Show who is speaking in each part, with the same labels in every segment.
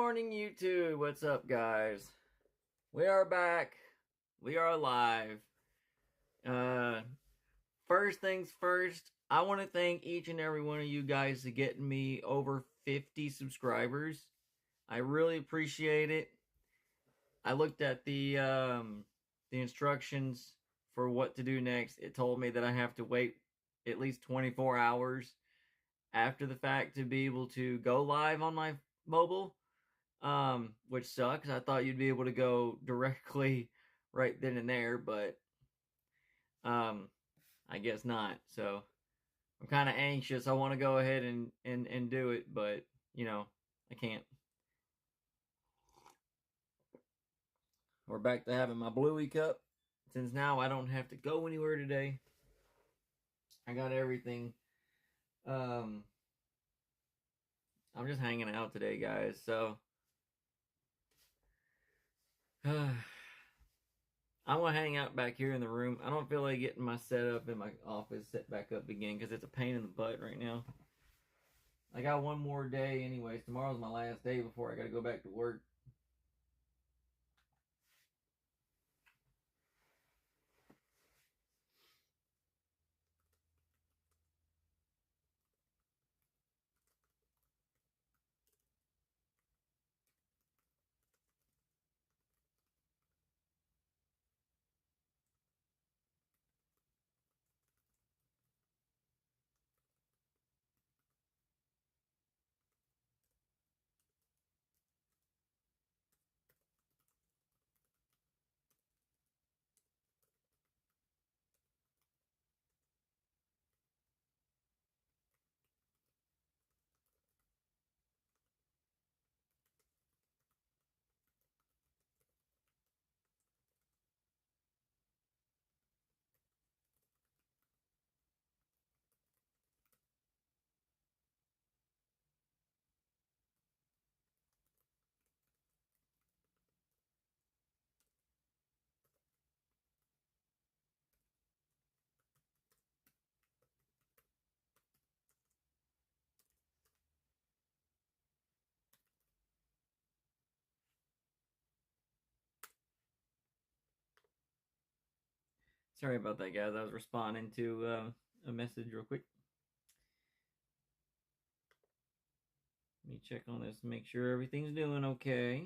Speaker 1: morning, YouTube. What's up, guys? We are back. We are live. Uh, First things first, I want to thank each and every one of you guys for getting me over 50 subscribers. I really appreciate it. I looked at the instructions for what to do next. It told me that I have to wait at least 24 hours after the fact to be able to go live on my mobile. Which sucks. I thought you'd be able to go directly right then and there, but um, I guess not. So I'm kind of anxious. I want to go ahead and do it, but I can't. We're back to having my Bluey cup. Since now I don't have to go anywhere today. I got everything. Um, I'm just hanging out today, guys. So. I'm gonna hang out back here in the room. I don't feel like getting my setup in my office set back up again because it's a pain in the butt right now. I got one more day anyways. Tomorrow's my last day before I gotta go back to work. Sorry about that, guys. I was responding to a message real quick. Let me check on this, make sure everything's doing okay.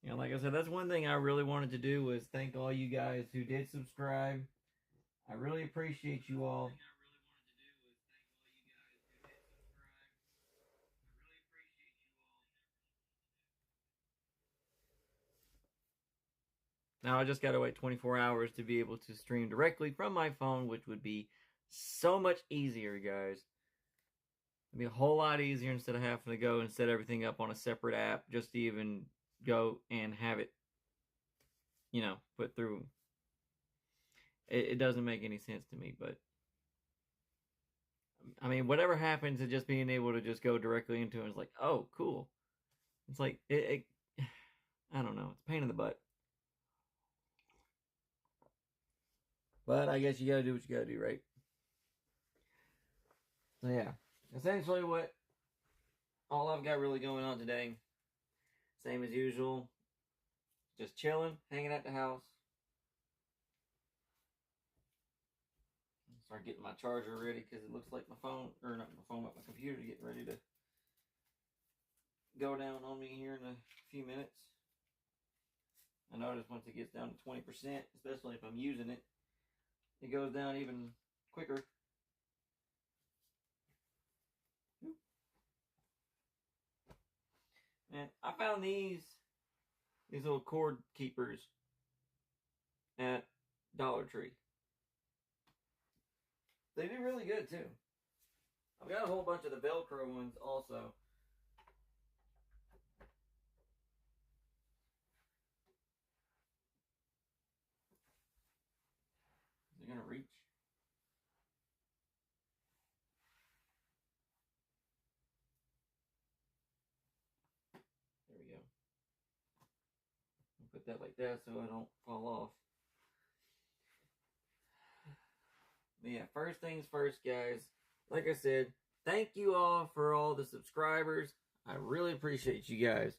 Speaker 1: Like I said, that's one thing I really wanted to do was thank all you guys who did subscribe. I really appreciate you all. Now I just gotta wait 24 hours to be able to stream directly from my phone, which would be so much easier, guys. It'd be a whole lot easier instead of having to go and set everything up on a separate app just to even go and have it, put through. It doesn't make any sense to me, but I mean, whatever happens to just being able to just go directly into it is like, oh, cool. It's like, I don't know. It's a pain in the butt. But I guess you gotta do what you gotta do, right? So yeah, essentially what all I've got really going on today, same as usual, just chilling, hanging at the house. Start getting my charger ready because it looks like my phone, or not my phone, but my computer getting ready to go down on me here in a few minutes. I notice once it gets down to 20%, especially if I'm using it, it goes down even quicker. And I found these little cord keepers at Dollar Tree. They do really good too. I've got a whole bunch of the Velcro ones also. put that like that so it don't fall off. But yeah, first things first, guys. Like I said, thank you all for all the subscribers. I really appreciate you guys.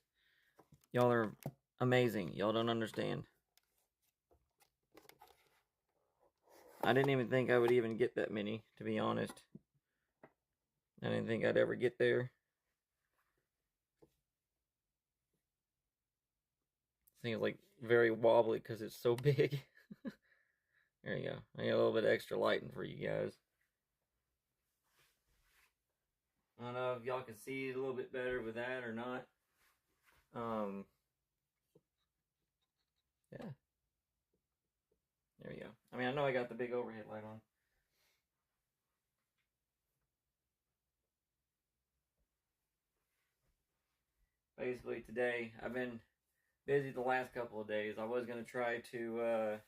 Speaker 1: Y'all are amazing. Y'all don't understand. I didn't even think I would even get that many, to be honest. I didn't think I'd ever get there. This thing is like very wobbly because it's so big. There you go. I got a little bit of extra lighting for you guys. I don't know if y'all can see it a little bit better with that or not. Yeah. There we go. I mean, I know I got the big overhead light on. Basically, today, I've been busy the last couple of days. I was going to try to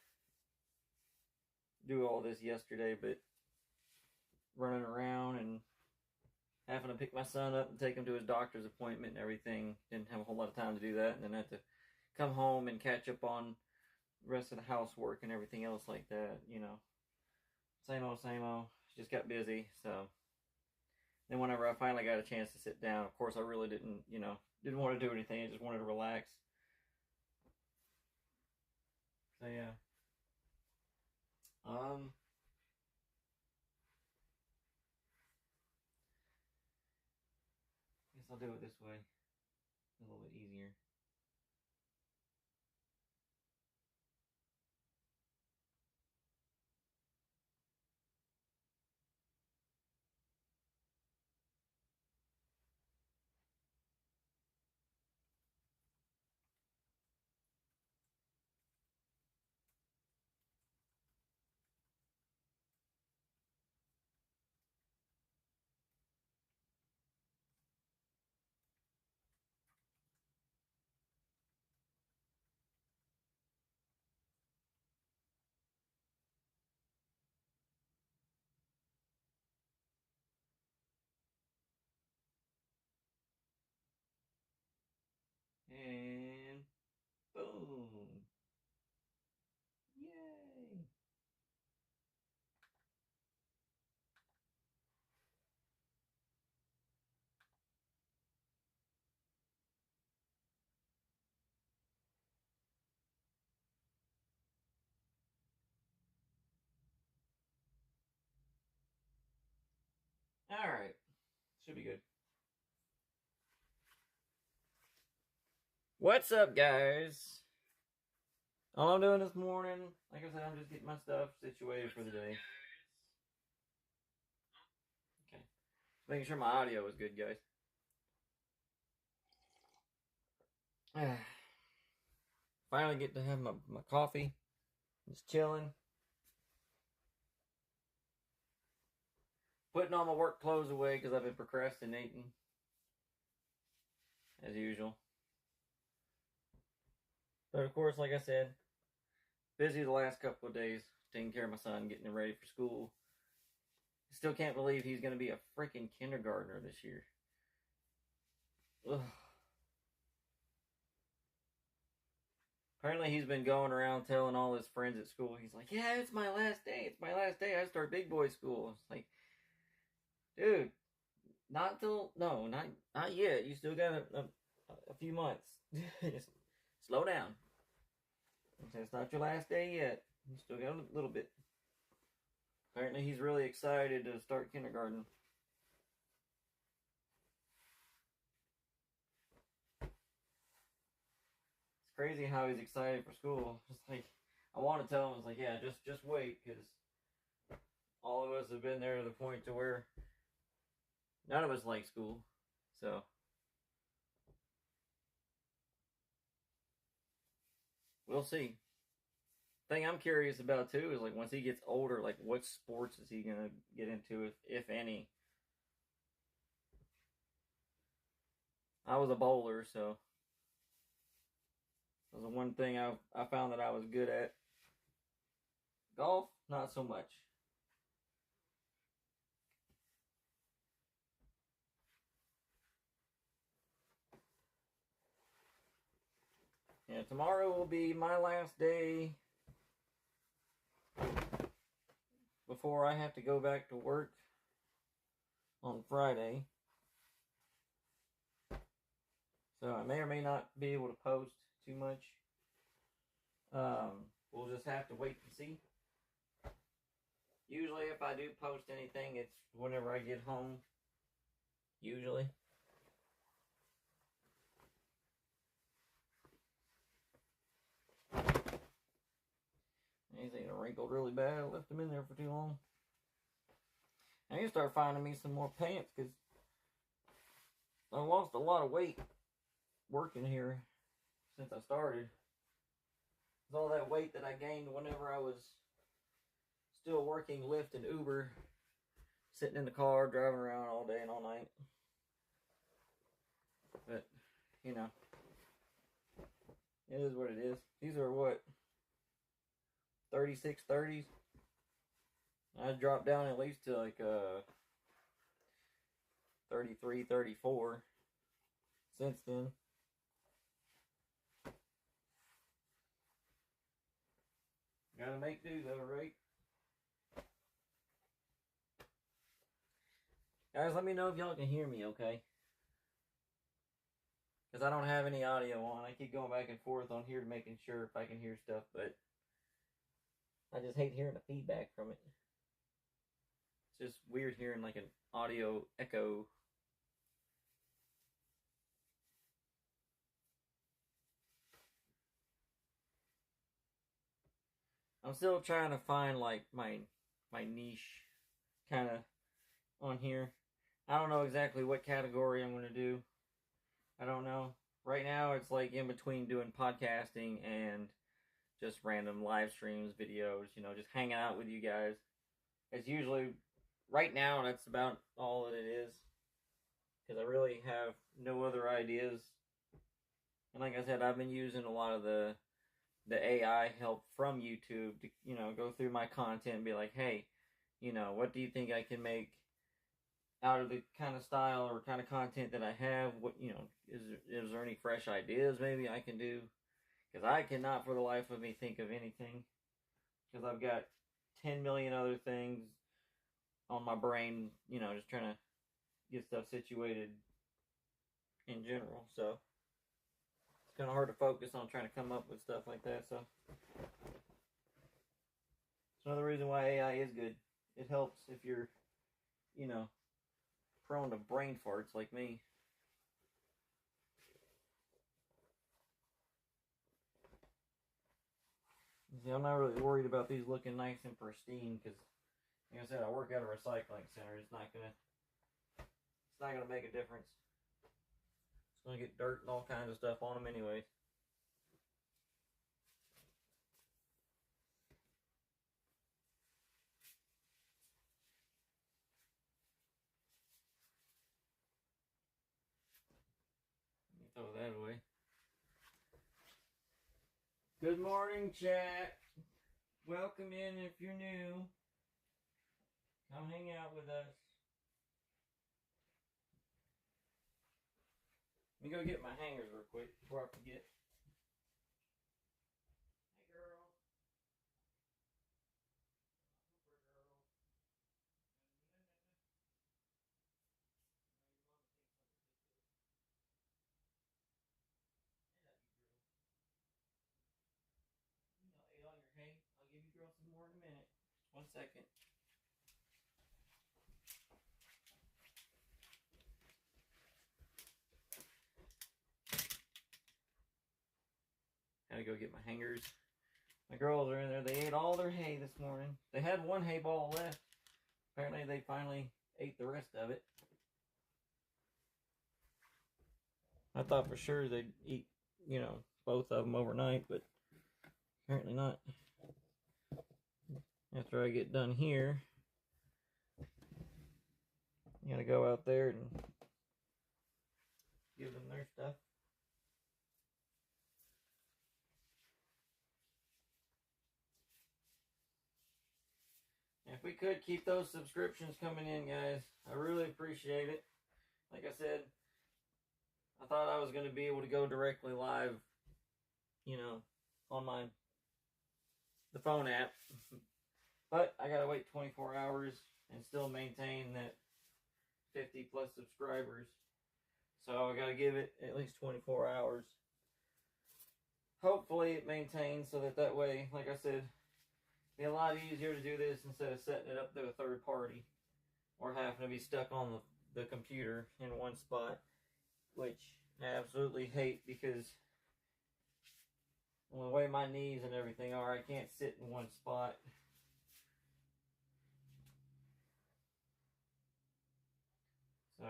Speaker 1: do all this yesterday, but running around and having to pick my son up and take him to his doctor's appointment and everything. Didn't have a whole lot of time to do that, and then I had to come home and catch up on the rest of the housework and everything else like that, you know. Same old, same old. Just got busy, so. Then whenever I finally got a chance to sit down, of course I really didn't want to do anything. I just wanted to relax. So yeah. Guess I'll do it this way. A little bit easier. And boom. Yay. Alright. Should be good. What's up, guys? All I'm doing this morning, like I said, I'm just getting my stuff situated for the day. Okay. Just making sure my audio is good, guys. Finally get to have my coffee. Just chilling. Putting all my work clothes away because I've been procrastinating. As usual. But of course, like I said, busy the last couple of days taking care of my son, getting him ready for school. Still can't believe he's going to be a freaking kindergartner this year. Ugh. Apparently he's been going around telling all his friends at school, he's like, yeah, it's my last day. It's my last day. I start big boy school. It's like, dude, not yet. You still got a few months. Just slow down. It's not your last day yet. You still got a little bit. Apparently he's really excited to start kindergarten. It's crazy how he's excited for school. It's like, I want to tell him, it's like, yeah, just wait, because all of us have been there to the point to where none of us like school. So we'll see. Thing I'm curious about too is like once he gets older, like what sports is he gonna get into, if any? I was a bowler, so that was the one thing I found that I was good at. Golf, not so much. Yeah, tomorrow will be my last day before I have to go back to work on Friday. So I may or may not be able to post too much. We'll just have to wait and see. Usually if I do post anything, it's whenever I get home. Usually. These are wrinkled really bad. I left them in there for too long. I need to start finding me some more pants because I lost a lot of weight working here since I started. It's all that weight that I gained whenever I was still working Lyft and Uber, sitting in the car, driving around all day and all night. But, you know, it is what it is. These are what, 36, 30s? I dropped down at least to like 33, 34 since then. Gotta make do though, right? Guys, let me know if y'all can hear me, okay? Because I don't have any audio on. I keep going back and forth on here making sure if I can hear stuff, but I just hate hearing the feedback from it. It's just weird hearing like an audio echo. I'm still trying to find like my niche kind of on here. I don't know exactly what category I'm going to do. I don't know. Right now it's like in between doing podcasting and just random live streams, videos, you know, just hanging out with you guys. It's usually, right now, that's about all that it is. Because I really have no other ideas. And like I said, I've been using a lot of the AI help from YouTube to, you know, go through my content and be like, hey, you know, what do you think I can make out of the kind of style or kind of content that I have? What, you know, is there any fresh ideas maybe I can do? Because I cannot for the life of me think of anything. Because I've got 10 million other things on my brain, you know, just trying to get stuff situated in general. So it's kind of hard to focus on trying to come up with stuff like that. So it's another reason why AI is good. It helps if you're, you know, prone to brain farts like me. See, I'm not really worried about these looking nice and pristine because, like I said, I work at a recycling center. It's not gonna make a difference. It's gonna get dirt and all kinds of stuff on them anyways. Let me throw that away. Good morning, chat. Welcome in if you're new. Come hang out with us. Let me go get my hangers real quick before I forget. Hey, girl. You know, ate all your hay. I'll give you girl some more in a minute. 1 second. Gotta go get my hangers. My girls are in there. They ate all their hay this morning. They had one hay ball left. Apparently they finally ate the rest of it. I thought for sure they'd eat, you know, both of them overnight, but apparently not. After I get done here, I gotta go out there and give them their stuff. If we could keep those subscriptions coming in, guys, I really appreciate it. Like I said, I thought I was going to be able to go directly live, you know, on the phone app. But I gotta wait 24 hours and still maintain that 50 plus subscribers. So I gotta give it at least 24 hours. Hopefully it maintains so that way, like I said, it'd be a lot easier to do this instead of setting it up to a third party or having to be stuck on the computer in one spot, which I absolutely hate because the way my knees and everything are, I can't sit in one spot. So,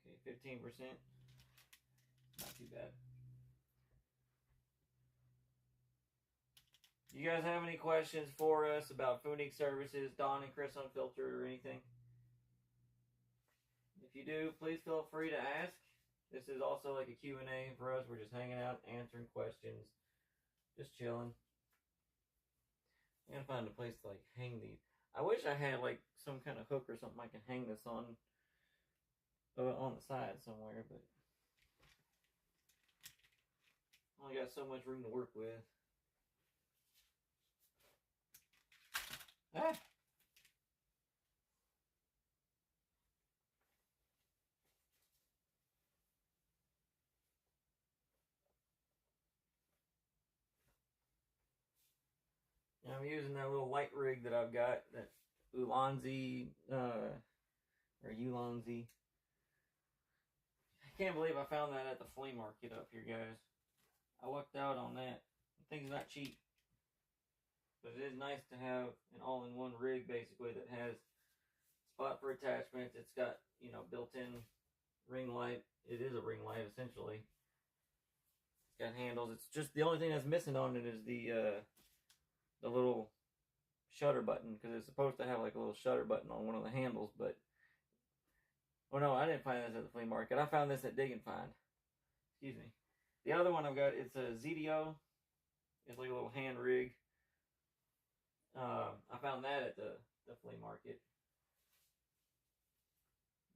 Speaker 1: okay, 15%, not too bad. You guys have any questions for us about Phoenix Services, Don and Chris Unfiltered, or anything? If you do, please feel free to ask. This is also like a Q&A for us. We're just hanging out, answering questions, just chilling. I gotta find a place to like hang these. I wish I had like some kind of hook or something I can hang this on the side somewhere, but I only got so much room to work with. Ah! I'm using that little light rig that I've got, that Ulanzi, or Ulanzi. I can't believe I found that at the flea market up here, guys. I lucked out on that. The thing's not cheap. But it is nice to have an all-in-one rig, basically, that has spot for attachments. It's got, you know, built-in ring light. It is a ring light, essentially. It's got handles. It's just the only thing that's missing on it is the little shutter button, because it's supposed to have like a little shutter button on one of the handles, but oh no, I didn't find this at the flea market. I found this at Dig and Find. Excuse me. The other one I've got, it's a ZDO. It's like a little hand rig. I found that at the flea market.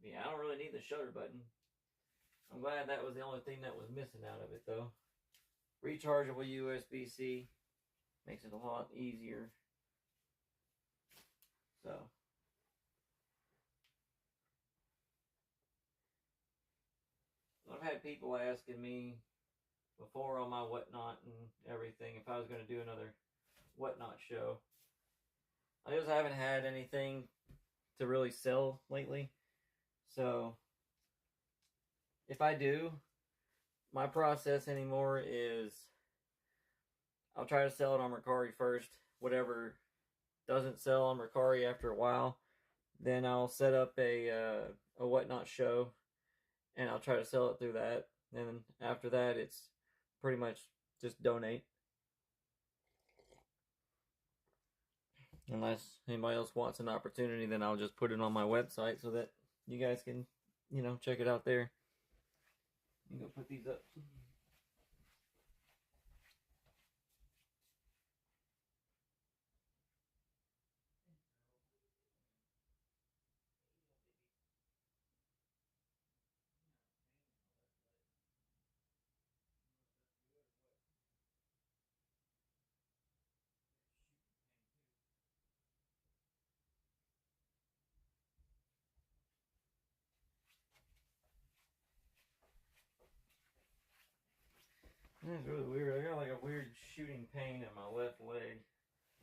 Speaker 1: Yeah, I don't really need the shutter button. I'm glad that was the only thing that was missing out of it, though. Rechargeable USB-C makes it a lot easier. So, I've had people asking me before on my Whatnot and everything if I was going to do another Whatnot show. I just haven't had anything to really sell lately. So, if I do, my process anymore is I'll try to sell it on Mercari first. Whatever doesn't sell on Mercari after a while, then I'll set up a Whatnot show, and I'll try to sell it through that. And after that, it's pretty much just donate. Unless anybody else wants an opportunity, then I'll just put it on my website so that you guys can, you know, check it out there. You can go put these up. That's really weird. I got like a weird shooting pain in my left leg.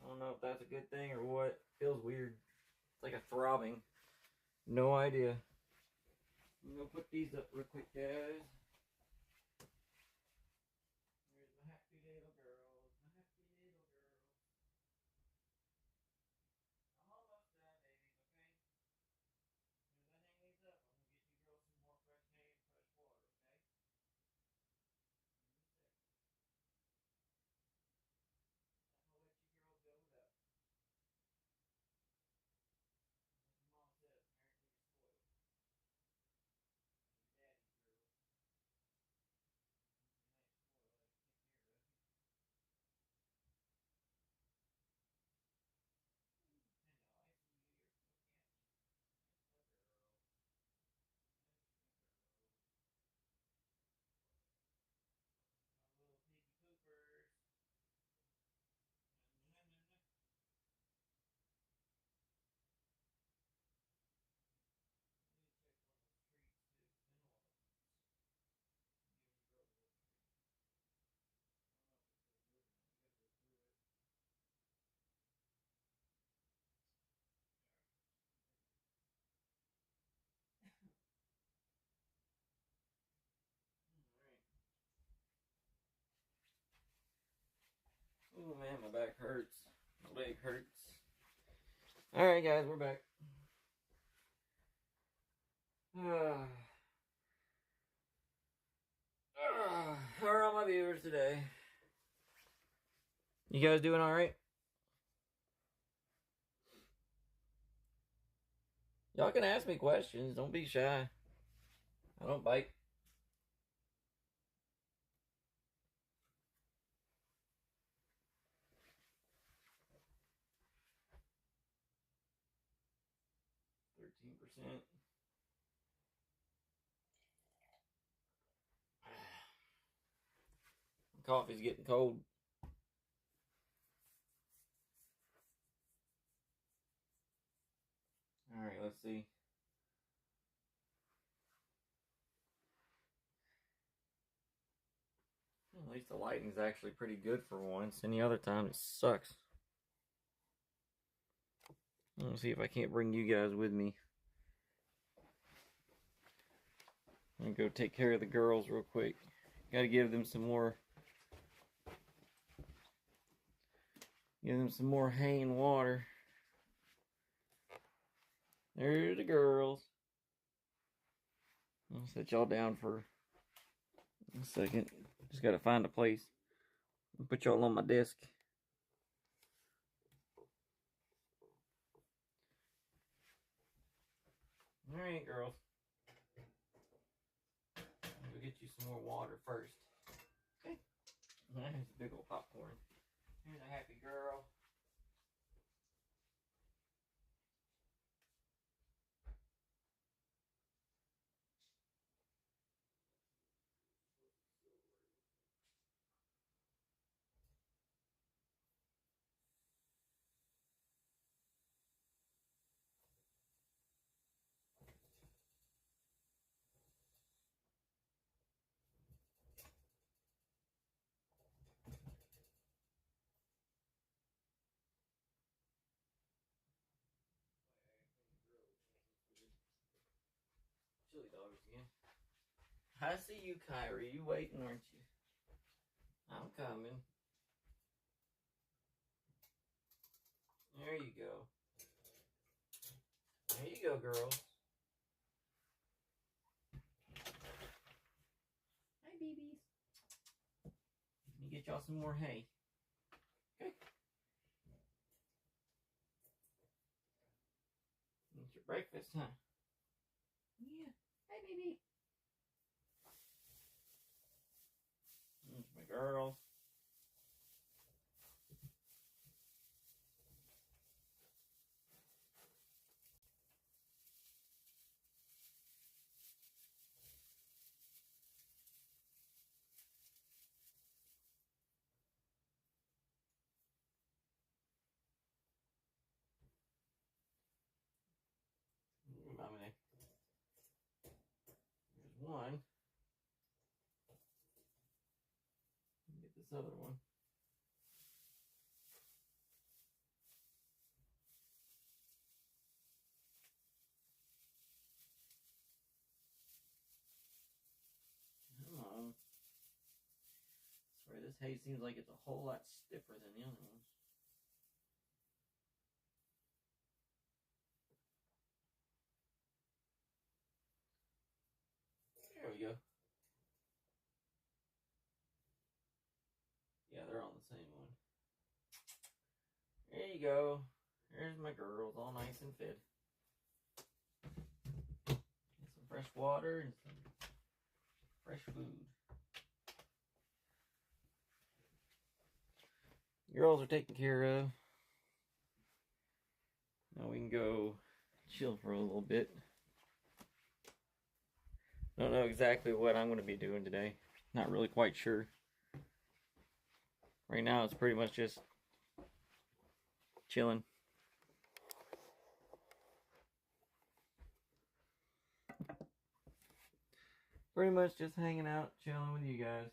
Speaker 1: I don't know if that's a good thing or what. It feels weird. It's like a throbbing. No idea. I'm gonna put these up real quick, guys. There's my happy little girl. My happy little girl. I'm almost done, babies, okay? As soon as I hang these up, I'm gonna get you girls some more fresh made, fresh water, okay? I'm gonna let you girls go without. As your mom says, parent when you're spoiled. You're daddy's girl. Oh man, my back hurts. My leg hurts. Alright guys, we're back. How are all my viewers today? You guys doing alright? Y'all can ask me questions. Don't be shy. I don't bite. %. Coffee's getting cold. Alright, let's see. At least the lighting's actually pretty good for once. Any other time it sucks. Let's see if I can't bring you guys with me. I'm gonna go take care of the girls real quick. Gotta give them some more. Give them some more hay and water. There's the girls. I'll set y'all down for a second. Just gotta find a place. I'll put y'all on my desk. Alright, girls. I'll go get you some more water first. Okay. There's a big old popcorn. Here's a happy girl. Chili dogs again. I see you, Kyrie. You waiting, aren't you? I'm coming. There you go. There you go, girls. Hi, babies. Let me get y'all some more hay. Okay. It's your breakfast, huh? Yeah. Hi, baby. There's my girls. There's one. Get this other one. Come on. I swear this hay seems like it's a whole lot stiffer than the other ones. There we go. Yeah, they're on the same one. There you go. There's my girls, all nice and fed. Get some fresh water and some fresh food. Girls are taken care of. Now we can go chill for a little bit. Don't know exactly what I'm going to be doing today. Not really quite sure. Right now it's pretty much just chilling. Pretty much just hanging out, chilling with you guys.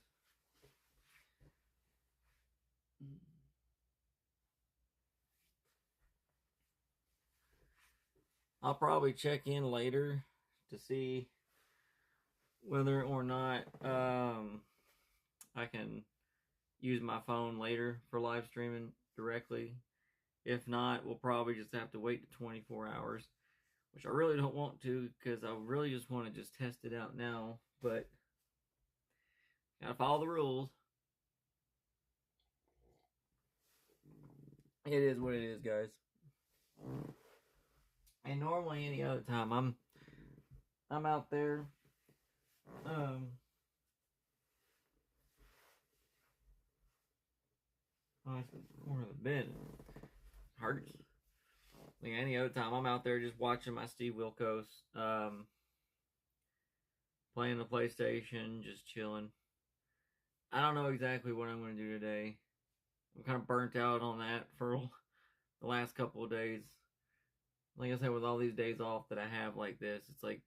Speaker 1: I'll probably check in later to see whether or not I can use my phone later for live streaming directly. If not, we'll probably just have to wait to 24 hours, which I really don't want to because I really just want to just test it out now. But gotta follow the rules. It is what it is, guys. And normally any other time I'm out there oh, that's the corner of the bed. Hurts. Like any other time, I'm out there just watching my Steve Wilkos, playing the PlayStation, just chilling. I don't know exactly what I'm going to do today. I'm kind of burnt out on that for the last couple of days. Like I said, with all these days off that I have like this, it's like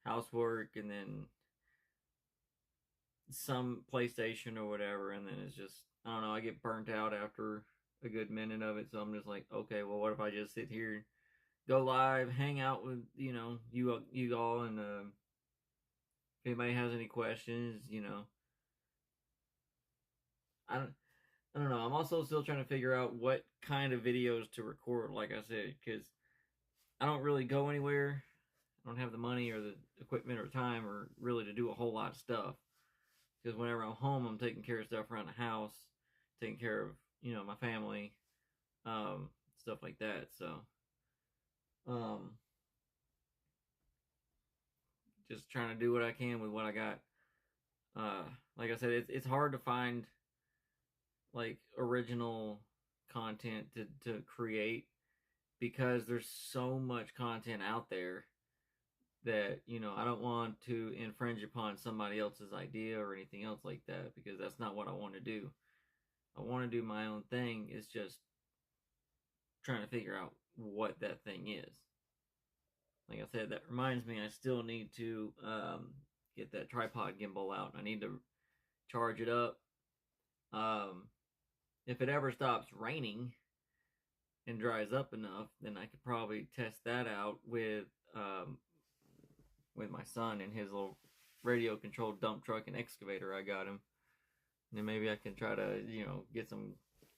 Speaker 1: housework and then some PlayStation or whatever, and then it's just, I don't know, I get burnt out after a good minute of it, so I'm just like, okay, well, what if I just sit here, go live, hang out with, you know, you all, and if anybody has any questions, you know, I don't know. I'm also still trying to figure out what kind of videos to record, like I said, because I don't really go anywhere. I don't have the money or the equipment or time or really to do a whole lot of stuff. Because whenever I'm home, I'm taking care of stuff around the house, taking care of, you know, my family, stuff like that. So, just trying to do what I can with what I got. Like I said, it's hard to find like original content to create because there's so much content out there that, you know, I don't want to infringe upon somebody else's idea or anything else like that, because that's not what I want to do. I want to do my own thing. It's just trying to figure out what that thing is. Like I said, that reminds me, I still need to get that tripod gimbal out. I need to charge it up. If it ever stops raining and dries up enough, then I could probably test that out with my son and his little radio controlled dump truck and excavator I got him. And then maybe I can try to, you know, get some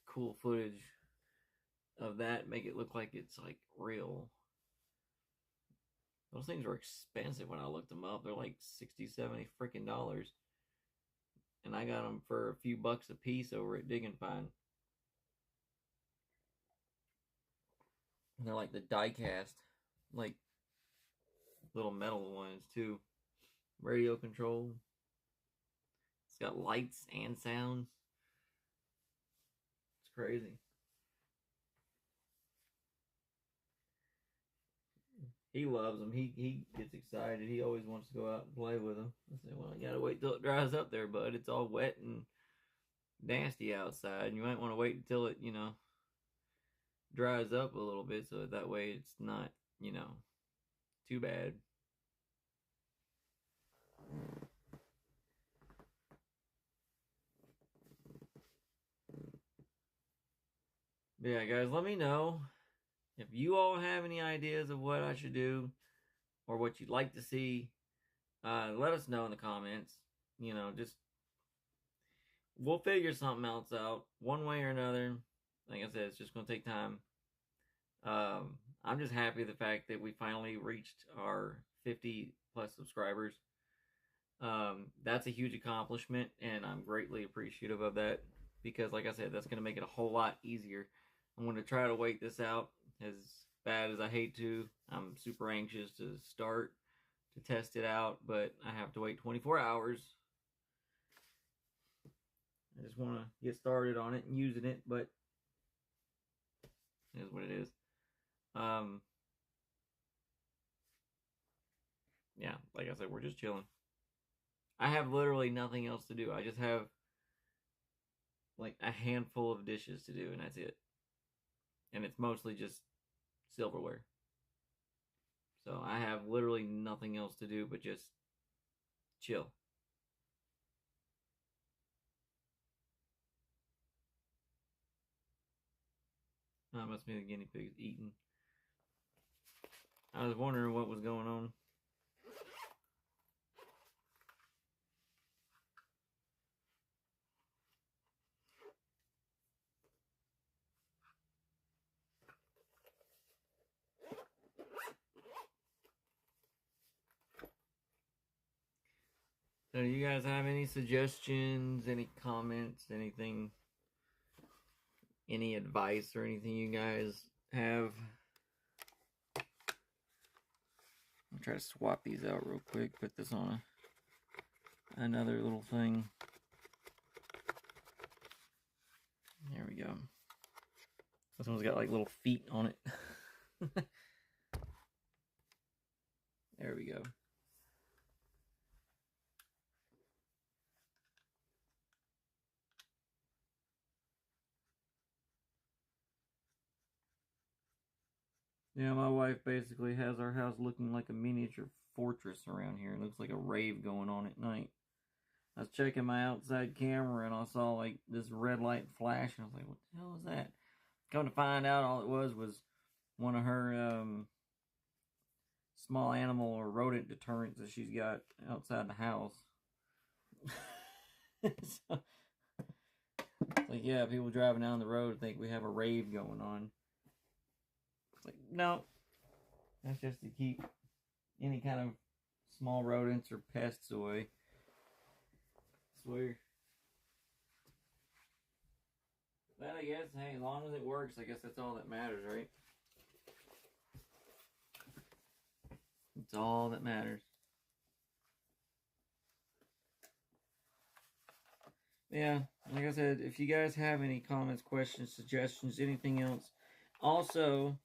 Speaker 1: cool footage of that, make it look like it's like real. Those things were expensive when I looked them up. They're like 60, 70 freaking dollars. And I got them for a few bucks a piece over at Dig and Find. And they're like the die cast, like little metal ones too. Radio control. It's got lights and sounds. It's crazy. He loves them. He gets excited. He always wants to go out and play with them. I said, well, you gotta wait till it dries up there, bud. It's all wet and nasty outside. And you might want to wait until it, you know, dries up a little bit, so that way it's not, you know, too bad. But yeah, guys, let me know if you all have any ideas of what I should do or what you'd like to see. Let us know in the comments. You know, just we'll figure something else out one way or another. Like I said, it's just gonna take time. I'm just happy the fact that we finally reached our 50 plus subscribers. That's a huge accomplishment, and I'm greatly appreciative of that, because like I said, that's gonna make it a whole lot easier. I'm going to try to wait this out, as bad as I hate to. I'm super anxious to start to test it out, but I have to wait 24 hours. I just want to get started on it and using it, but it is what it is. Yeah, like I said, we're just chilling. I have literally nothing else to do. I just have like a handful of dishes to do, and that's it. And it's mostly just silverware. So I have literally nothing else to do but just chill. That must be the guinea pigs eating. I was wondering what was going on. So do you guys have any suggestions, any comments, anything, any advice or anything you guys have? I'll try to swap these out real quick, put this on another little thing. There we go. This one's got like little feet on it. There we go. Yeah, my wife basically has our house looking like a miniature fortress around here. It looks like a rave going on at night. I was checking my outside camera and I saw like this red light flash and I was like, what the hell is that? Come to find out, all it was one of her small animal or rodent deterrents that she's got outside the house. So, it's like, yeah, people driving down the road think we have a rave going on. It's like, no, that's just to keep any kind of small rodents or pests away. I swear. But I guess, hey, as long as it works, I guess that's all that matters, right? It's all that matters. Yeah, like I said, if you guys have any comments, questions, suggestions, anything else, also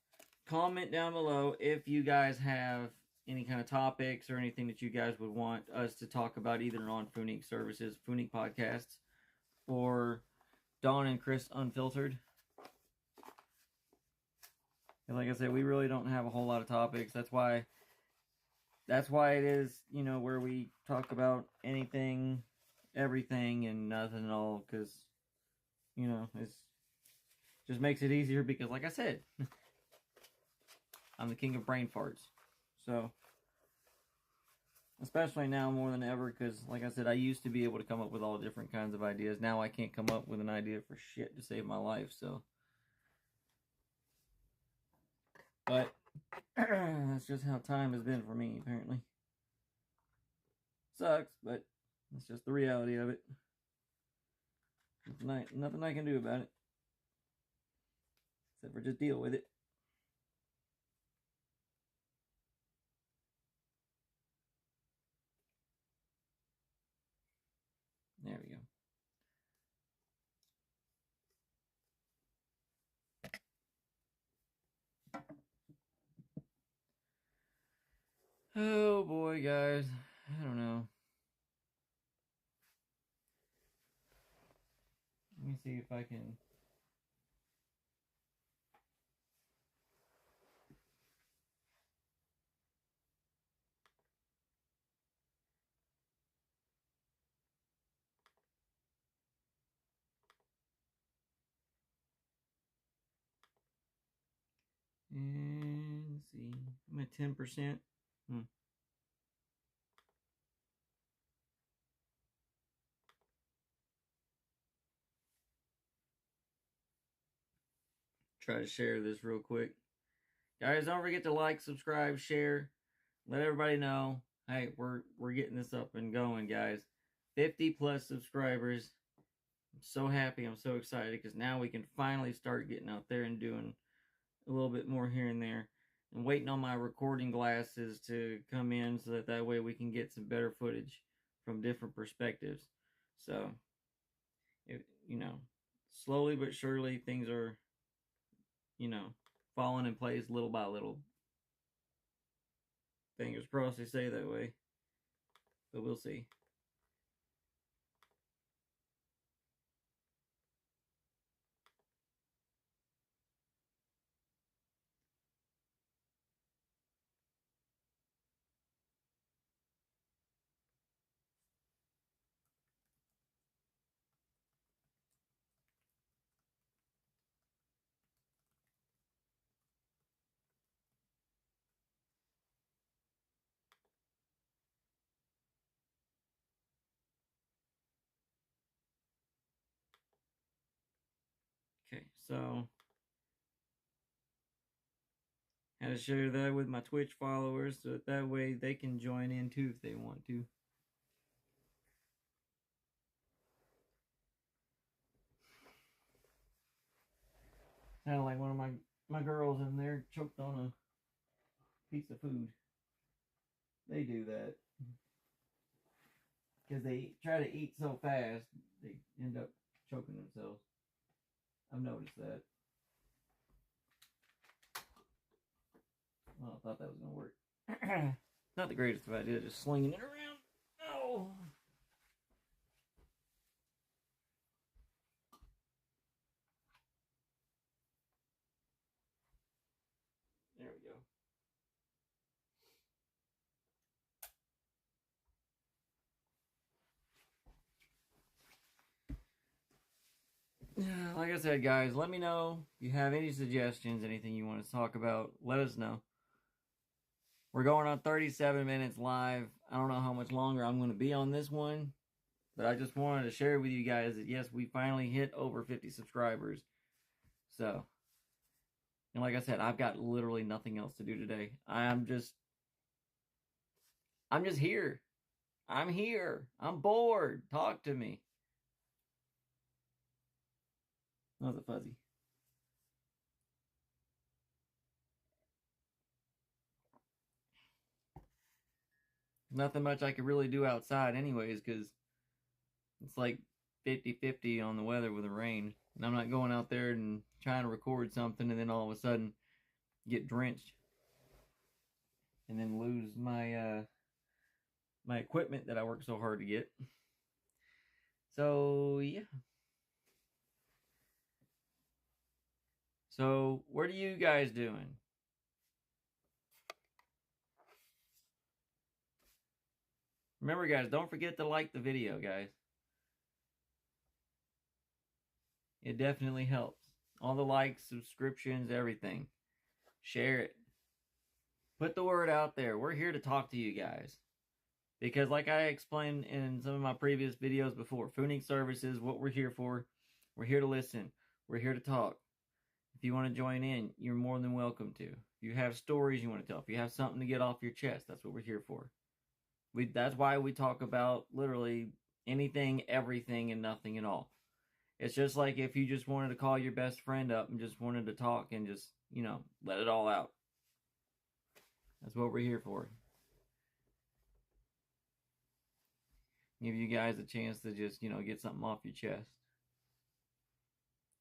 Speaker 1: comment down below if you guys have any kind of topics or anything that you guys would want us to talk about either on Funique Services, Funique Podcasts, or Dawn and Chris Unfiltered. And like I said, we really don't have a whole lot of topics. That's why it is, you know, where we talk about anything, everything, and nothing at all, because, you know, it's just makes it easier because, like I said, I'm the king of brain farts. So, especially now more than ever, because, like I said, I used to be able to come up with all different kinds of ideas. Now I can't come up with an idea for shit to save my life, so. But, that's just how time has been for me, apparently. Sucks, but that's just the reality of it. Nothing I can do about it. Except for just deal with it. There we go. Oh boy, guys. I don't know. Let me see if I can. And let's see. I'm at 10%. Try to share this real quick. Guys, don't forget to like, subscribe, share. Let everybody know. Hey, we're getting this up and going, guys. 50 plus subscribers. I'm so happy. I'm so excited because now we can finally start getting out there and doing a little bit more here and there. I'm waiting on my recording glasses to come in so that way we can get some better footage from different perspectives. So, you know, slowly but surely things are, you know, falling in place little by little. Fingers crossed they stay that way. But we'll see. Okay, so had to share that with my Twitch followers so that way they can join in too if they want to. Kind of like one of my girls in there choked on a piece of food. They do that because they try to eat so fast they end up choking themselves. I've noticed that. Well, I thought that was gonna work. Not the greatest of ideas, just slinging it around. Oh. There we go. Like I said, guys, let me know if you have any suggestions, anything you want to talk about. Let us know. We're going on 37 minutes live. I don't know how much longer I'm going to be on this one, but I just wanted to share with you guys that yes, we finally hit over 50 subscribers. So, and like I said, I've got literally nothing else to do today. I'm just here. I'm here. I'm bored. Talk to me. That was a fuzzy. Nothing much I could really do outside anyways, because it's like 50-50 on the weather with the rain. And I'm not going out there and trying to record something and then all of a sudden get drenched. And then lose my my equipment that I worked so hard to get. So, yeah. So, what are you guys doing? Remember, guys, don't forget to like the video, guys. It definitely helps. All the likes, subscriptions, everything. Share it. Put the word out there. We're here to talk to you guys. Because like I explained in some of my previous videos before, Phoenix Services, what we're here for, we're here to listen. We're here to talk. If you want to join in, you're more than welcome to. If you have stories you want to tell, if you have something to get off your chest, that's what we're here for. That's why we talk about literally anything, everything, and nothing at all. It's just like if you just wanted to call your best friend up and just wanted to talk and just, let it all out. That's what we're here for. Give you guys a chance to just, get something off your chest.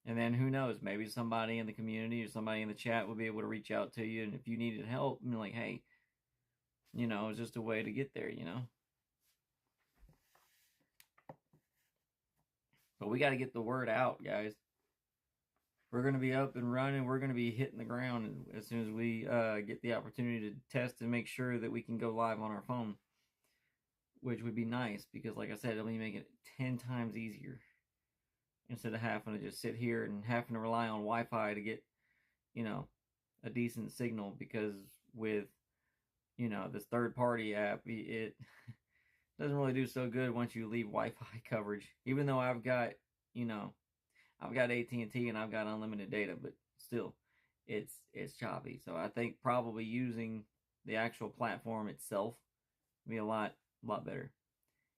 Speaker 1: And then who knows, maybe somebody in the community or somebody in the chat will be able to reach out to you. And if you needed help, like, hey, it's just a way to get there, But we got to get the word out, guys. We're going to be up and running. We're going to be hitting the ground as soon as we get the opportunity to test and make sure that we can go live on our phone, which would be nice because, like I said, it'll make it 10 times easier instead of having to just sit here and having to rely on Wi-Fi to get, a decent signal because with, this third-party app, it doesn't really do so good once you leave Wi-Fi coverage. Even though I've got, I've got AT&T and I've got unlimited data, but still, it's choppy. So I think probably using the actual platform itself would be a lot better.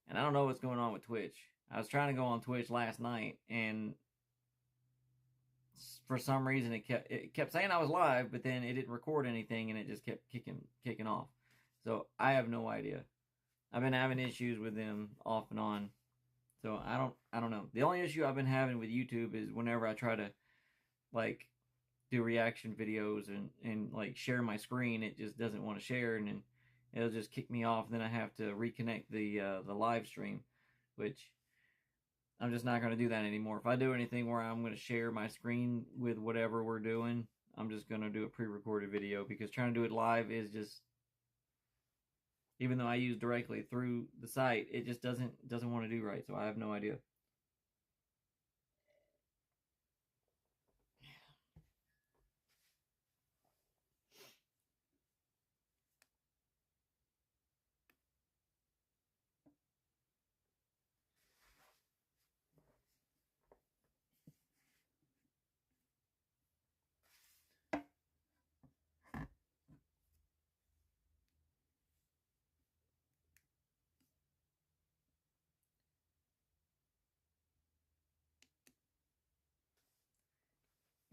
Speaker 1: And I don't know what's going on with Twitch. I was trying to go on Twitch last night, and for some reason it kept saying I was live, but then it didn't record anything, and it just kept kicking off. So I have no idea. I've been having issues with them off and on. So I don't know. The only issue I've been having with YouTube is whenever I try to like do reaction videos and like share my screen, it just doesn't want to share, and then it'll just kick me off. And then I have to reconnect the live stream, which I'm just not going to do that anymore. If I do anything where I'm going to share my screen with whatever we're doing, I'm just going to do a pre-recorded video because trying to do it live is just, even though I use directly through the site, it just doesn't want to do right. So I have no idea.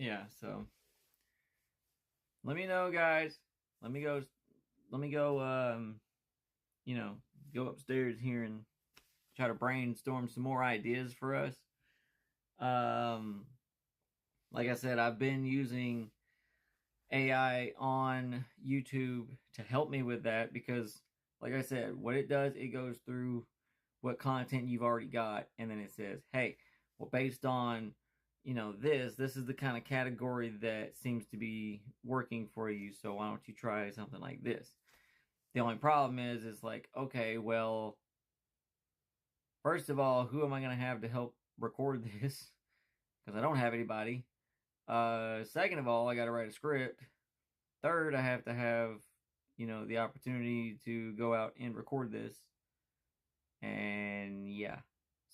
Speaker 1: yeah, so let me know, guys. Let me go, you know, go upstairs here and try to brainstorm some more ideas for us. Like I said, I've been using AI on YouTube to help me with that because, like I said, what it does, it goes through what content you've already got, and then it says, hey, well, based on this is the kind of category that seems to be working for you, so why don't you try something like this? The only problem is like, okay, well, first of all, who am I going to have to help record this? Because I don't have anybody. Second of all, I got to write a script. Third, I have to have, the opportunity to go out and record this. And yeah,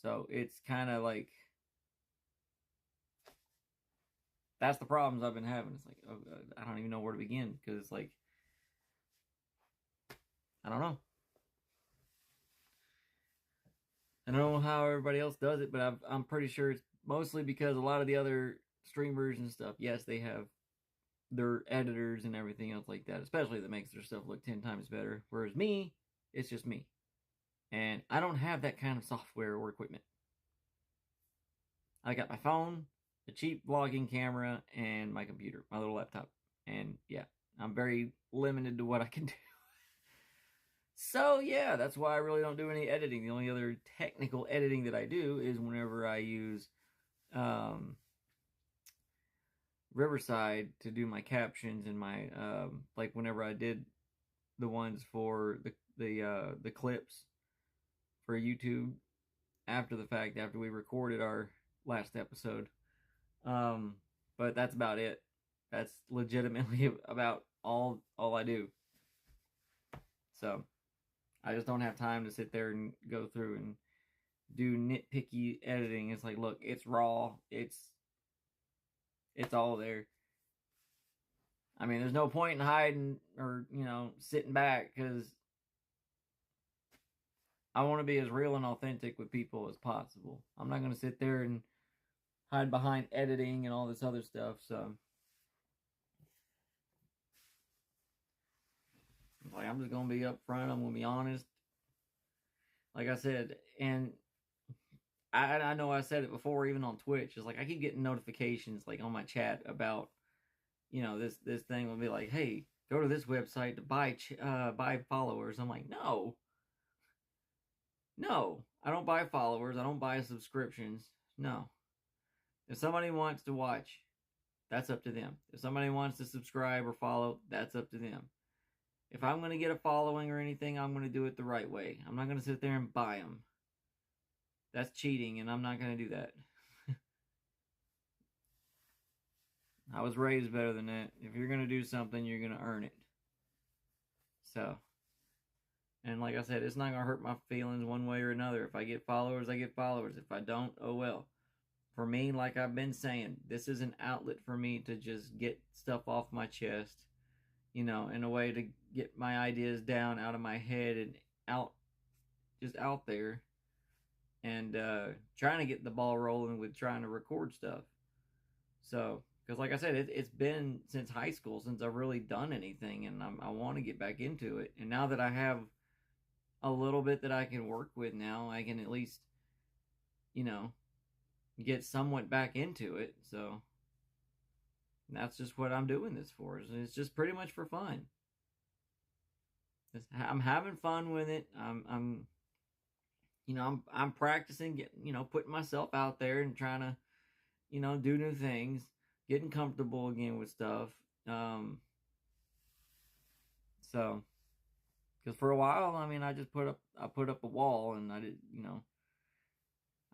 Speaker 1: so it's kind of like, that's the problems I've been having. It's like, oh, I don't even know where to begin because it's like, I don't know. I don't know how everybody else does it, but I'm pretty sure it's mostly because a lot of the other streamers and stuff, yes, they have their editors and everything else like that, especially that makes their stuff look 10 times better. Whereas me, it's just me. And I don't have that kind of software or equipment. I got my phone, a cheap vlogging camera, and my computer, my little laptop. And yeah, I'm very limited to what I can do. So yeah, that's why I really don't do any editing. The only other technical editing that I do is whenever I use Riverside to do my captions and my like whenever I did the ones for the clips for YouTube after the fact, after we recorded our last episode. But that's about it. That's legitimately about all I do. So I just don't have time to sit there and go through and do nitpicky editing. It's like, look, it's raw. It's all there. I mean, there's no point in hiding or, sitting back because I want to be as real and authentic with people as possible. I'm not going to sit there and hide behind editing and all this other stuff. So, like, I'm just going to be upfront. I'm going to be honest. Like I said, and I know I said it before, even on Twitch. It's like I keep getting notifications, like on my chat about, this thing will be like, hey, go to this website to buy followers. I'm like, no, I don't buy followers. I don't buy subscriptions. No. If somebody wants to watch, that's up to them. If somebody wants to subscribe or follow, that's up to them. If I'm going to get a following or anything, I'm going to do it the right way. I'm not going to sit there and buy them. That's cheating, and I'm not going to do that. I was raised better than that. If you're going to do something, you're going to earn it. So, and like I said, it's not going to hurt my feelings one way or another. If I get followers, I get followers. If I don't, oh well. For me, like I've been saying, this is an outlet for me to just get stuff off my chest, in a way to get my ideas down out of my head and just out there, and trying to get the ball rolling with trying to record stuff. So, because like I said, it's been since high school since I've really done anything, and I want to get back into it. And now that I have a little bit that I can work with now, I can at least, get somewhat back into it. So that's just what I'm doing this for. It's just pretty much for fun. I'm having fun with it. I'm practicing, putting myself out there and trying to, do new things, getting comfortable again with stuff. So, because for a while, I mean, I put up a wall, and I did,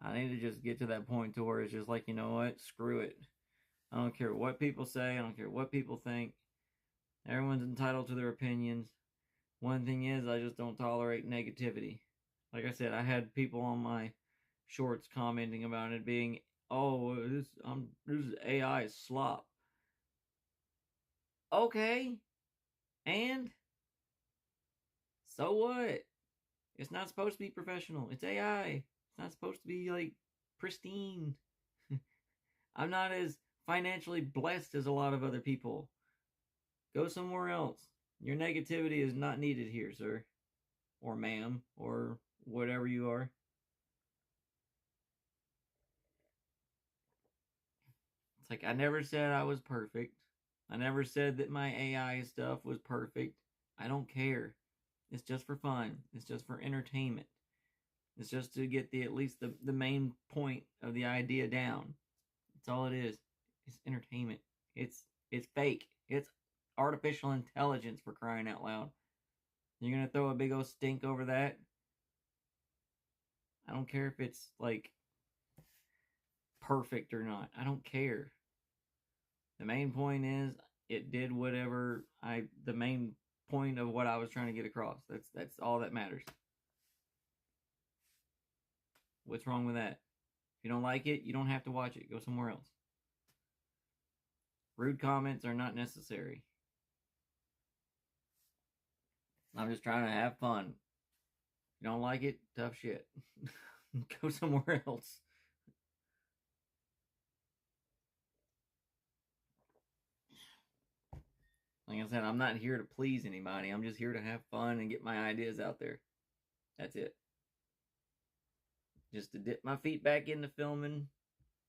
Speaker 1: I need to just get to that point to where it's just like, you know what, screw it. I don't care what people say. I don't care what people think. Everyone's entitled to their opinions. One thing is, I just don't tolerate negativity. Like I said, I had people on my shorts commenting about it being, oh, this is AI slop. Okay, and so what? It's not supposed to be professional. It's AI. It's not supposed to be like pristine. I'm not as financially blessed as a lot of other people. Go somewhere else. Your negativity is not needed here, sir. Or ma'am. Or whatever you are. It's like, I never said I was perfect. I never said that my AI stuff was perfect. I don't care. It's just for fun. It's just for entertainment. It's just to get at least the main point of the idea down. That's all it is. It's entertainment. It's fake. It's artificial intelligence, for crying out loud. You're gonna throw a big old stink over that? I don't care if it's like perfect or not. I don't care. The main point is it did whatever the main point of what I was trying to get across. That's all that matters. What's wrong with that? If you don't like it, you don't have to watch it. Go somewhere else. Rude comments are not necessary. I'm just trying to have fun. If you don't like it, tough shit. Go somewhere else. Like I said, I'm not here to please anybody. I'm just here to have fun and get my ideas out there. That's it. Just to dip my feet back into filming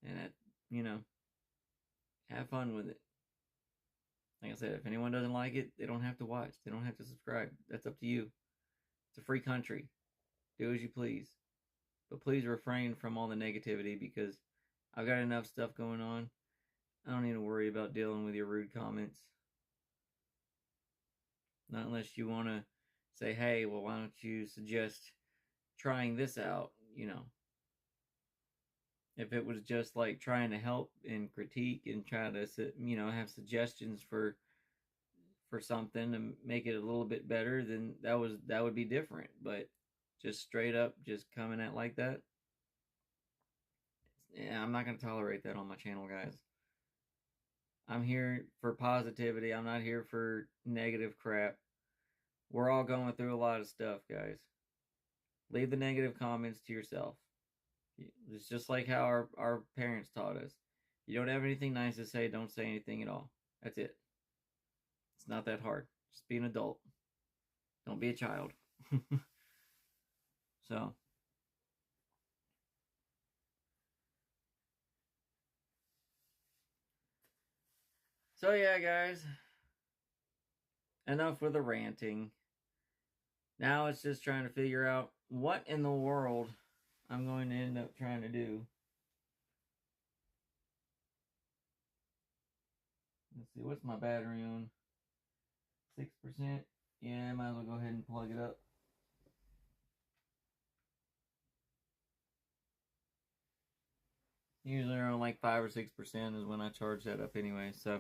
Speaker 1: and, have fun with it. Like I said, if anyone doesn't like it, they don't have to watch. They don't have to subscribe. That's up to you. It's a free country. Do as you please. But please refrain from all the negativity because I've got enough stuff going on. I don't need to worry about dealing with your rude comments. Not unless you want to say, hey, well, why don't you suggest trying this out, If it was just like trying to help and critique and try to, have suggestions for something and make it a little bit better, then that would be different. But just straight up just coming at like that, yeah, I'm not going to tolerate that on my channel, guys. I'm here for positivity. I'm not here for negative crap. We're all going through a lot of stuff, guys. Leave the negative comments to yourself. It's just like how our parents taught us. You don't have anything nice to say, don't say anything at all. That's it. It's not that hard. Just be an adult. Don't be a child. So yeah, guys. Enough with the ranting. Now it's just trying to figure out what in the world I'm going to end up trying to do. Let's see, what's my battery on? 6%? Yeah, I might as well go ahead and plug it up. Usually around like 5 or 6% is when I charge that up anyway, so.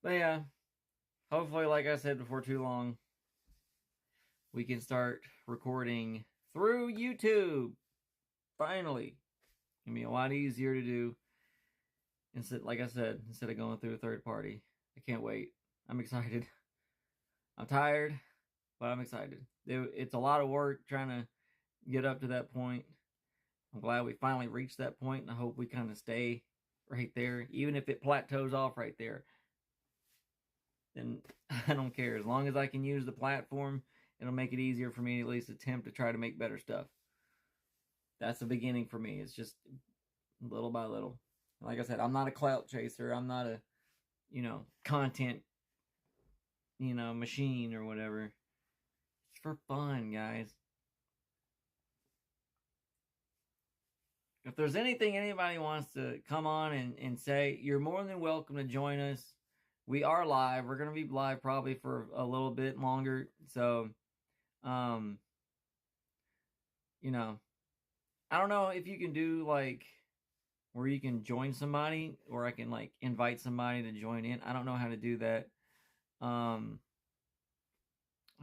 Speaker 1: But yeah, hopefully, like I said before too long, we can start recording through YouTube. Finally. It's going to be a lot easier to do. Instead, like I said, instead of going through a third party. I can't wait. I'm excited. I'm tired, but I'm excited. It's a lot of work trying to get up to that point. I'm glad we finally reached that point, and I hope we kind of stay right there. Even if it plateaus off right there, then I don't care. As long as I can use the platform, it'll make it easier for me to at least attempt to try to make better stuff. That's the beginning for me. It's just little by little. Like I said, I'm not a clout chaser. I'm not a, content, machine or whatever. It's for fun, guys. If there's anything anybody wants to come on and say, you're more than welcome to join us. We are live. We're going to be live probably for a little bit longer. So, I don't know if you can do like where you can join somebody or I can like invite somebody to join in. I don't know how to do that. I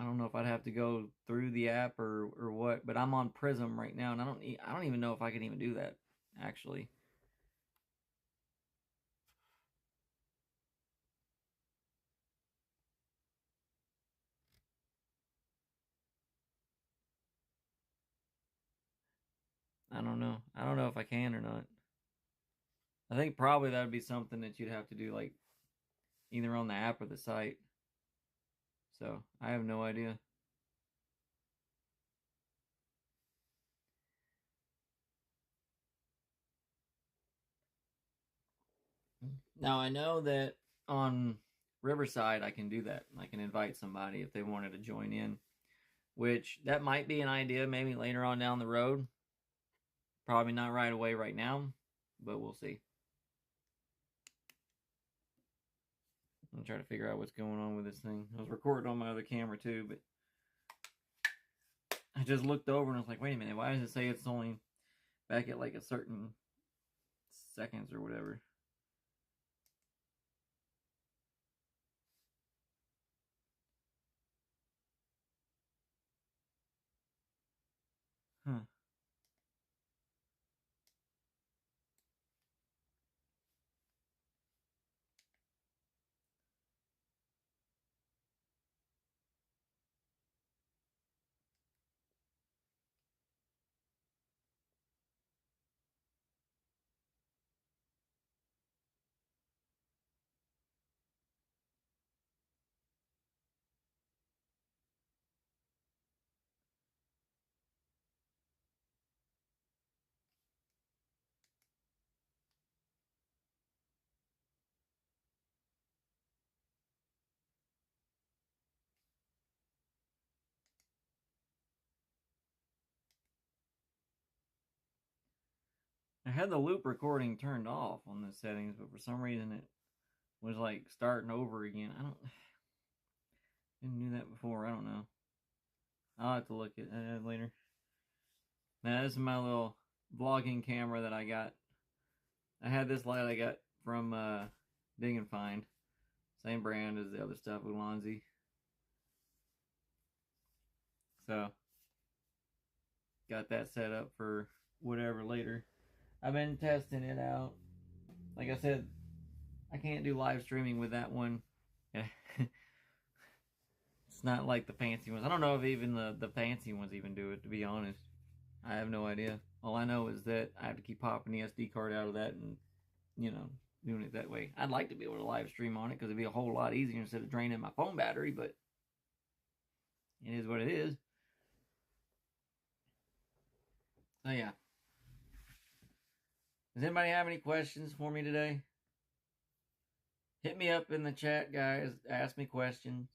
Speaker 1: don't know if I'd have to go through the app or what, but I'm on Prism right now and I don't even know if I can even do that actually. I don't know. I don't know if I can or not. I think probably that would be something that you'd have to do, like, either on the app or the site. So, I have no idea. Now, I know that on Riverside, I can do that. I can invite somebody if they wanted to join in, which that might be an idea maybe later on down the road. Probably not right away right now, but we'll see. I'm trying to figure out what's going on with this thing. I was recording on my other camera too, but I just looked over and I was like, wait a minute, why does it say it's only back at like a certain seconds or whatever? Huh. I had the loop recording turned off on the settings, but for some reason it was like starting over again. Didn't do that before. I don't know. I'll have to look at that later. Now this is my little vlogging camera that I got. I had this light I got from Dig and Find, same brand as the other stuff, Ulanzi. So got that set up for whatever later. I've been testing it out. Like I said, I can't do live streaming with that one. It's not like the fancy ones. I don't know if even the fancy ones even do it, to be honest. I have no idea. All I know is that I have to keep popping the SD card out of that and, doing it that way. I'd like to be able to live stream on it because it'd be a whole lot easier instead of draining my phone battery, but it is what it is. So, yeah. Does anybody have any questions for me today? Hit me up in the chat, guys. Ask me questions.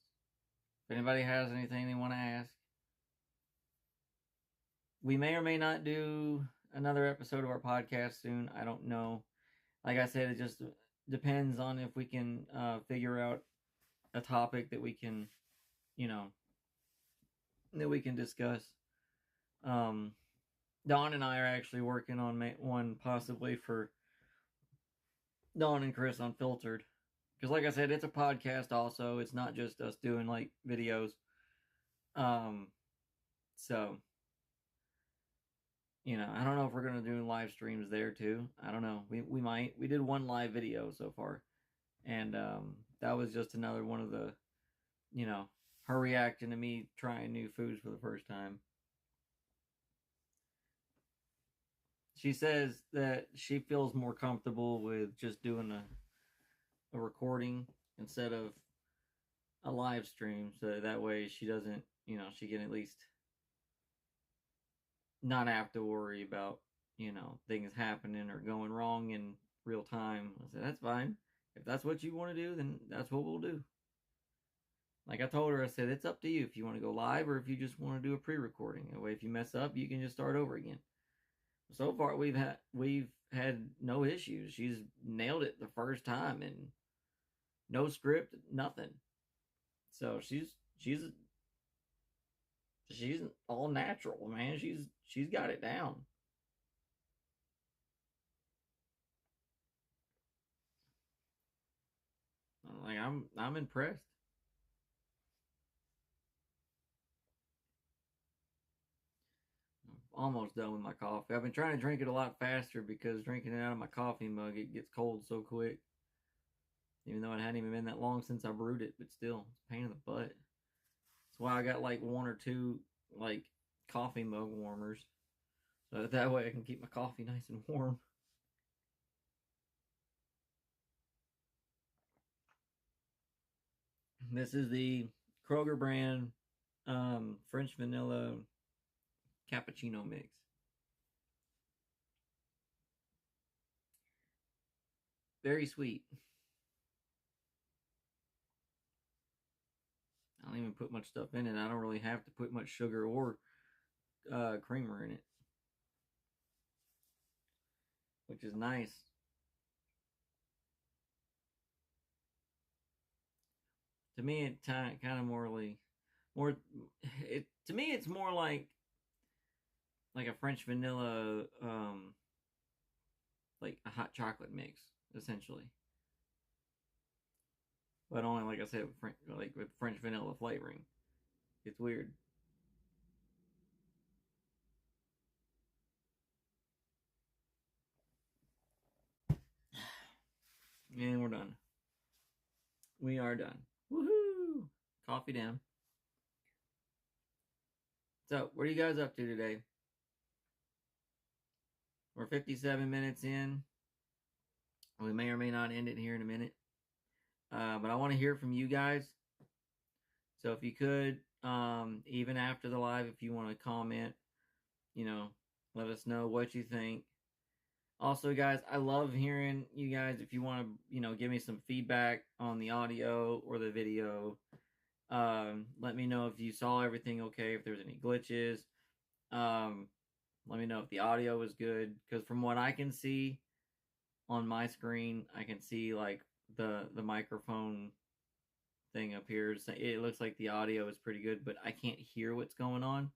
Speaker 1: If anybody has anything they want to ask. We may or may not do another episode of our podcast soon. I don't know. Like I said, it just depends on if we can figure out a topic that we can, that we can discuss. Don and I are actually working on one possibly for Don and Chris Unfiltered. Because like I said, it's a podcast also. It's not just us doing like videos. So I don't know if we're gonna do live streams there too. I don't know. We might. We did one live video so far, and that was just another one of the, her reacting to me trying new foods for the first time. She says that she feels more comfortable with just doing a recording instead of a live stream, so that way she doesn't, she can at least not have to worry about, things happening or going wrong in real time. I said, that's fine. If that's what you want to do, then that's what we'll do. Like I told her, I said, it's up to you if you want to go live or if you just want to do a pre-recording. That way, if you mess up, you can just start over again. So far, we've had no issues. She's nailed it the first time and no script, nothing. So she's all natural, man. She's got it down. Like I'm impressed. I'm almost done with my coffee. I've been trying to drink it a lot faster because drinking it out of my coffee mug, it gets cold so quick. Even though it hadn't even been that long since I brewed it, but still, it's a pain in the butt. That's why I got like one or two like coffee mug warmers. So that way I can keep my coffee nice and warm. This is the Kroger brand French vanilla cappuccino mix. Very sweet. I don't even put much stuff in it. I don't really have to put much sugar or creamer in it, which is nice. To me, it kind of more. It to me, it's more like a French vanilla, like a hot chocolate mix, essentially. But only, like I said, with French vanilla flavoring. It's weird. And we're done. We are done. Woohoo! Coffee down. So, what are you guys up to today? We're 57 minutes in. We may or may not end it here in a minute. But I want to hear from you guys. So if you could, even after the live, if you want to comment, let us know what you think. Also, guys, I love hearing you guys. If you want to, give me some feedback on the audio or the video, let me know if you saw everything okay, if there's any glitches. Let me know if the audio was good, because from what I can see on my screen, I can see like the microphone thing up here. It looks like the audio is pretty good, but I can't hear what's going on.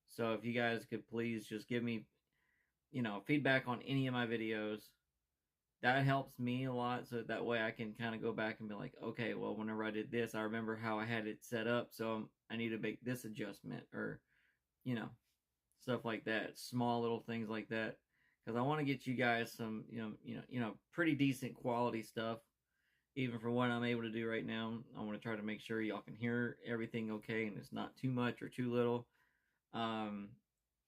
Speaker 1: So if you guys could please just give me, feedback on any of my videos, that helps me a lot. So that way I can kind of go back and be like, okay, well, whenever I did this, I remember how I had it set up, so I need to make this adjustment, or stuff like that, small little things like that, because I want to get you guys some pretty decent quality stuff. Even for what I'm able to do right now, I want to try to make sure y'all can hear everything okay and it's not too much or too little.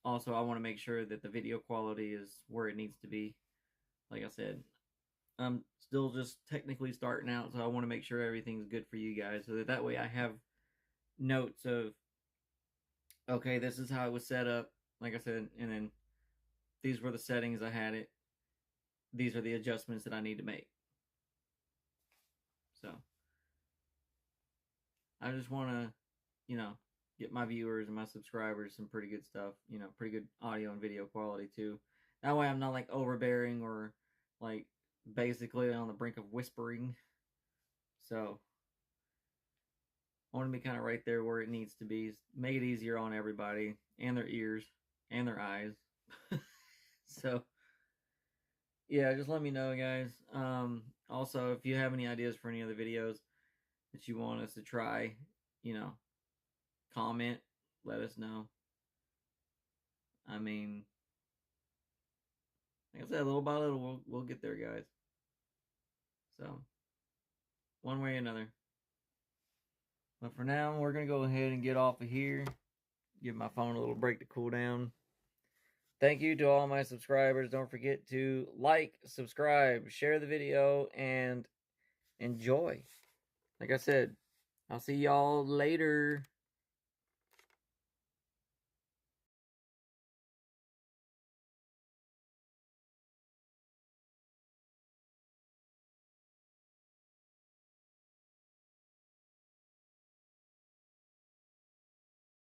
Speaker 1: Also, I want to make sure that the video quality is where it needs to be. Like I said, I'm still just technically starting out, so I want to make sure everything's good for you guys, so that way I have notes of, okay, this is how it was set up, like I said, and then these were the settings I had it. These are the adjustments that I need to make. So I just want to, get my viewers and my subscribers some pretty good stuff, pretty good audio and video quality too. That way I'm not like overbearing or like basically on the brink of whispering. So I want to be kind of right there where it needs to be. Make it easier on everybody and their ears and their eyes. So yeah, just let me know, guys. Also, if you have any ideas for any other videos that you want us to try, comment, let us know. I mean, like I said, little by little, we'll get there, guys. So, one way or another. But for now, we're going to go ahead and get off of here. Give my phone a little break to cool down. Thank you to all my subscribers. Don't forget to like, subscribe, share the video, and enjoy. Like I said, I'll see y'all later.